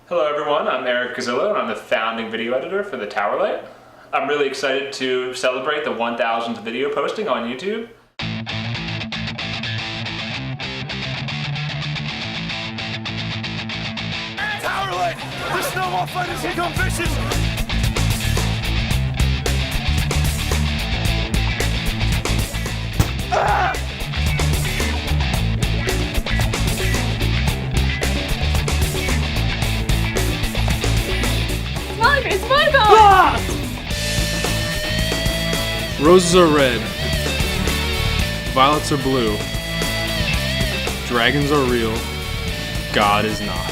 Hello everyone, I'm Eric Gazzillo and I'm the founding video editor for the Towerlight. I'm really excited to celebrate the 1000th video posting on YouTube. Towerlight! The snowball fighters become vicious! Ah! It's my ball! Roses are red. Violets are blue. Dragons are real. God is not.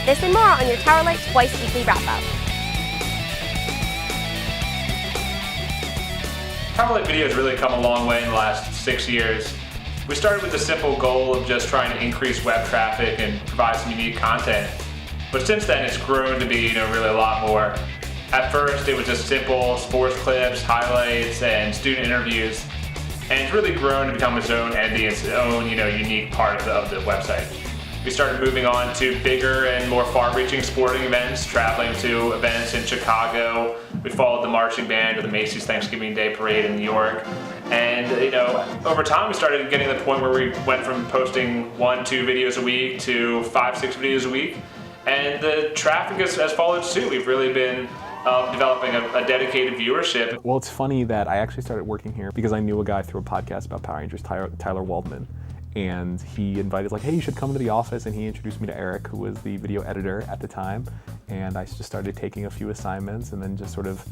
This and more on your Towerlight Twice Weekly Wrap-Up. Towerlight video has really come a long way in the last 6 years. We started with the simple goal of just trying to increase web traffic and provide some unique content. But since then, it's grown to be, really a lot more. At first, it was just simple sports clips, highlights, and student interviews. And it's really grown to become its own entity, its own, unique part of the website. We started moving on to bigger and more far-reaching sporting events, traveling to events in Chicago. We followed the marching band to the Macy's Thanksgiving Day Parade in New York. And, over time, we started getting to the point where we went from posting 1-2 videos a week to 5-6 videos a week. And the traffic has followed suit. We've really been developing a dedicated viewership. Well, it's funny that I actually started working here because I knew a guy through a podcast about Power Rangers, Tyler Waldman. And he invited, hey, you should come to the office, and he introduced me to Eric, who was the video editor at the time. And I just started taking a few assignments and then just sort of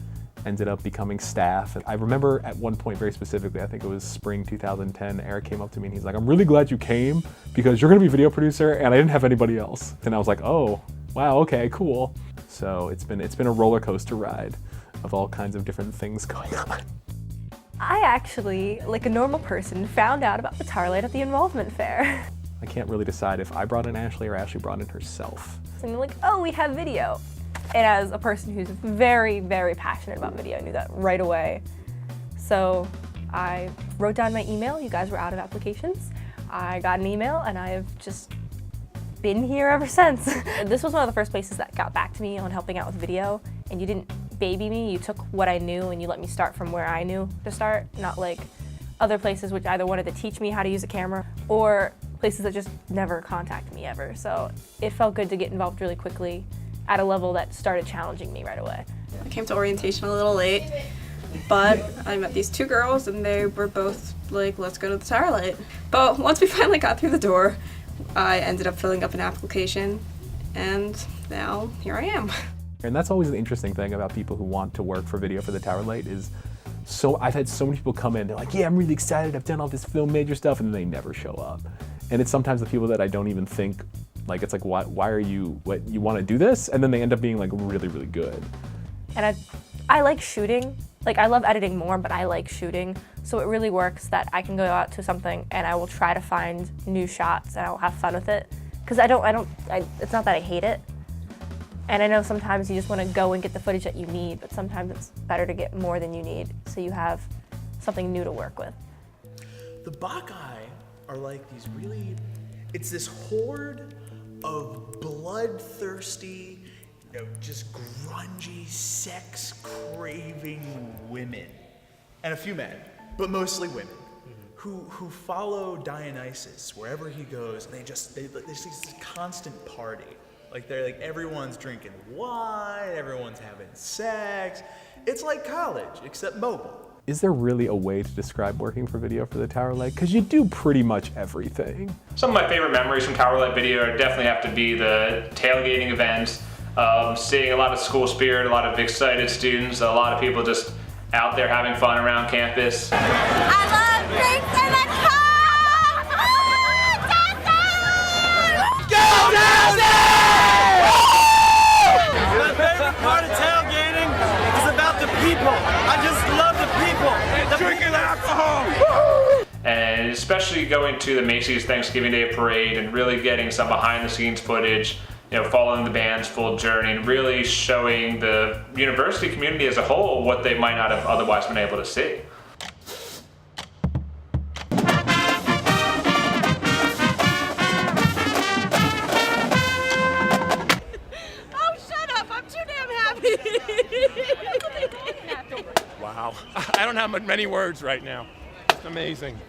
ended up becoming staff. And I remember at one point very specifically, I think it was spring 2010, Eric came up to me and he's like, I'm really glad you came because you're gonna be video producer, and I didn't have anybody else. And I was like, oh, wow, okay, cool. So it's been a roller coaster ride of all kinds of different things going on. I actually, like a normal person, found out about the Towerlight at the involvement fair. I can't really decide if I brought in Ashley or Ashley brought in herself. And you're like, oh, we have video. And as a person who's very, very passionate about video, I knew that right away. So I wrote down my email. You guys were out of applications. I got an email and I've just been here ever since. This was one of the first places that got back to me on helping out with video, and you didn't baby me, you took what I knew and you let me start from where I knew to start, not like other places which either wanted to teach me how to use a camera or places that just never contacted me ever. So it felt good to get involved really quickly at a level that started challenging me right away. I came to orientation a little late, but I met these two girls and they were both like, let's go to the Towerlight. But once we finally got through the door, I ended up filling up an application, and now here I am. And that's always the interesting thing about people who want to work for video for the Towerlight is, I've had so many people come in, they're like, yeah, I'm really excited, I've done all this film major stuff, and then they never show up. And it's sometimes the people that I don't even think, it's like, why are you, you want to do this? And then they end up being really, really good. And I like shooting. I love editing more, but I like shooting. So it really works that I can go out to something and I will try to find new shots and I'll have fun with it. Because it's not that I hate it. And I know sometimes you just want to go and get the footage that you need, but sometimes it's better to get more than you need so you have something new to work with. The Bacchae are like these it's this horde of bloodthirsty, just grungy, sex-craving women. And a few men, but mostly women, who follow Dionysus wherever he goes, and there's this constant party. They're everyone's drinking wine, everyone's having sex. It's like college, except mobile. Is there really a way to describe working for video for the Towerlight? Because you do pretty much everything. Some of my favorite memories from Towerlight video definitely have to be the tailgating events, seeing a lot of school spirit, a lot of excited students, a lot of people just out there having fun around campus. I love drinks in the car! Go Dowsy! My favorite part of tailgating is about the people. I just love the people. Drinking alcohol! And especially going to the Macy's Thanksgiving Day Parade and really getting some behind the scenes footage, following the band's full journey and really showing the university community as a whole what they might not have otherwise been able to see. I don't have many words right now. It's amazing.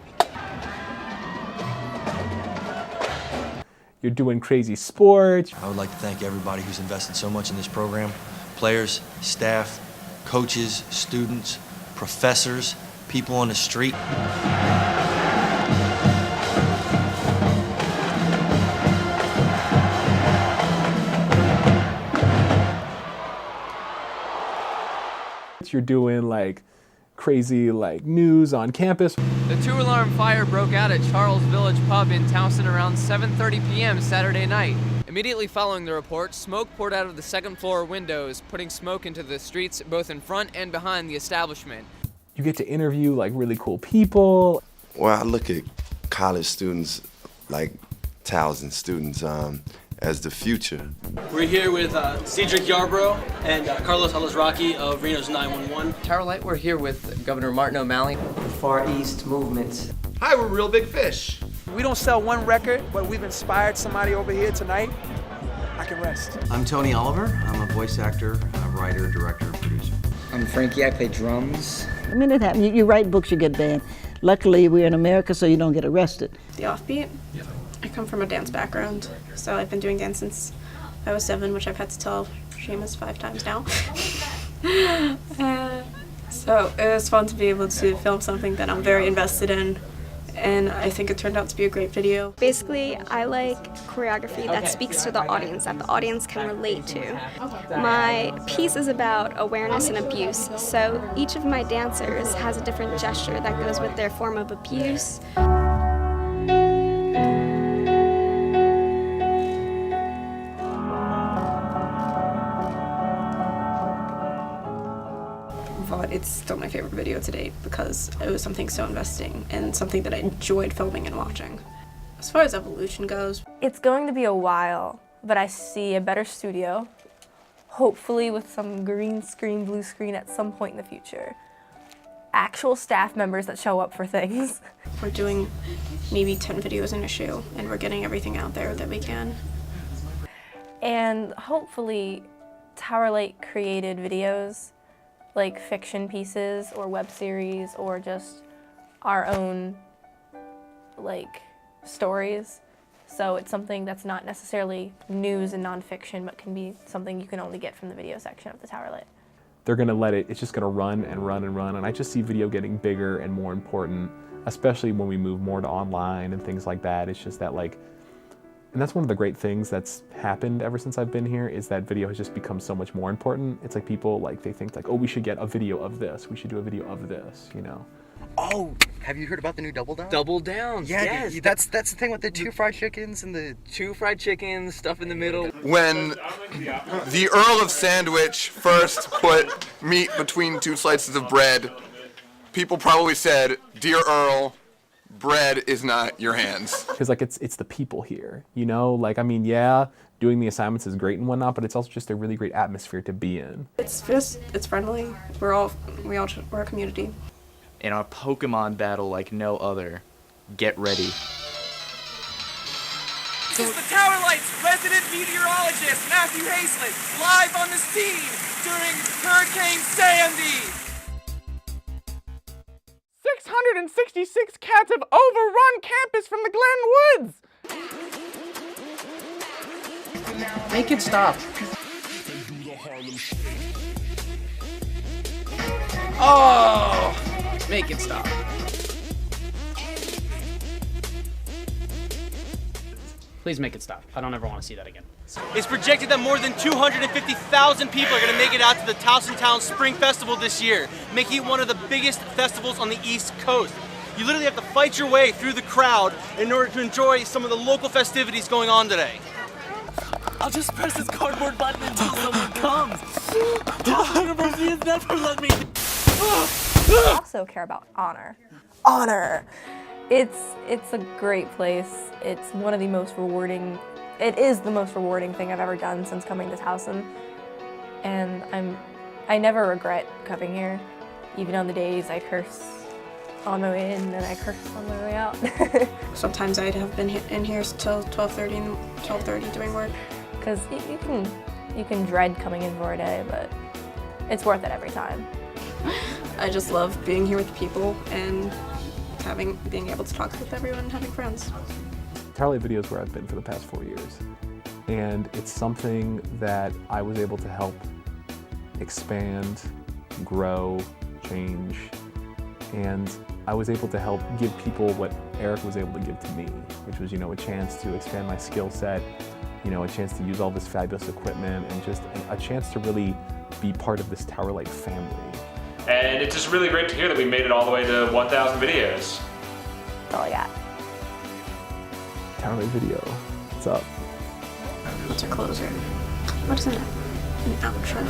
You're doing crazy sports. I would like to thank everybody who's invested so much in this program. Players, staff, coaches, students, professors, people on the street. You're doing like crazy like news on campus. The 2-alarm fire broke out at Charles Village Pub in Towson around 7:30 p.m. Saturday night. Immediately following the report, smoke poured out of the second-floor windows, putting smoke into the streets both in front and behind the establishment. You get to interview like really cool people. Well, I look at college students, like Towson students, as the future. We're here with Cedric Yarbrough and Carlos Alazraki of Reno's 911. Towerlight, we're here with Governor Martin O'Malley. Far East movement. Hi, we're Real Big Fish. We don't sell one record, but we've inspired somebody over here tonight. I can rest. I'm Tony Oliver. I'm a voice actor, writer, director, producer. I'm Frankie. I play drums. I mean, it happens. You write books, you get banned. Luckily, we're in America, so you don't get arrested. The Offbeat. I come from a dance background, so I've been doing dance since I was 7, which I've had to tell Seamus 5 times now. So it was fun to be able to film something that I'm very invested in, and I think it turned out to be a great video. Basically, I like choreography that speaks to the audience, that the audience can relate to. My piece is about awareness and abuse, so each of my dancers has a different gesture that goes with their form of abuse. But it's still my favorite video to date because it was something so investing and something that I enjoyed filming and watching. As far as evolution goes, it's going to be a while, but I see a better studio, hopefully with some green screen, blue screen at some point in the future. Actual staff members that show up for things. We're doing maybe 10 videos in a shoe, and we're getting everything out there that we can. And hopefully Towerlight created videos like fiction pieces or web series or just our own like stories. So it's something that's not necessarily news and nonfiction, but can be something you can only get from the video section of the Towerlight. They're gonna let it's just gonna run and run and run, and I just see video getting bigger and more important, especially when we move more to online and things like that. It's just that like, and that's one of the great things that's happened ever since I've been here, is that video has just become so much more important. It's like people like, they think like, oh, we should get a video of this. We should do a video of this, you know? Oh, have you heard about the new Double Down? Double Downs, yeah, yes. That's the thing with the 2 fried chickens and the 2 fried chickens, stuff in the middle. When the Earl of Sandwich first put meat between 2 slices of bread, people probably said, "Dear Earl, bread is not your hands." Because like it's the people here, you know? Like, I mean, yeah, doing the assignments is great and whatnot, but it's also just a really great atmosphere to be in. It's friendly. We're a community. In a Pokemon battle like no other, get ready. This is the Towerlight's resident meteorologist, Matthew Hazlett, live on the scene during Hurricane Sandy. 666 cats have overrun campus from the Glen Woods. Make it stop. Oh! Make it stop. Please make it stop. I don't ever want to see that again. It's projected that more than 250,000 people are going to make it out to the Towson Town Spring Festival this year, making it one of the biggest festivals on the East Coast. You literally have to fight your way through the crowd in order to enjoy some of the local festivities going on today. I'll just press this cardboard button until someone comes. The university has never let me. I also care about honor. Honor! It's a great place. It's one of the most rewarding, it is the most rewarding thing I've ever done since coming to Towson. And I never regret coming here, even on the days I curse on my way in and I curse on my way out. Sometimes I'd have been in here till 12:30 doing work. Because you can dread coming in for a day, but it's worth it every time. I just love being here with people and being able to talk with everyone and having friends. Towerlight Video is where I've been for the past 4 years. And it's something that I was able to help expand, grow, change, and I was able to help give people what Eric was able to give to me, which was, a chance to expand my skill set, a chance to use all this fabulous equipment, and just a chance to really be part of this Towerlight family. And it's just really great to hear that we made it all the way to 1,000 videos. That's all I got. Towerlight Video, what's up? What's a closer? What is an outro?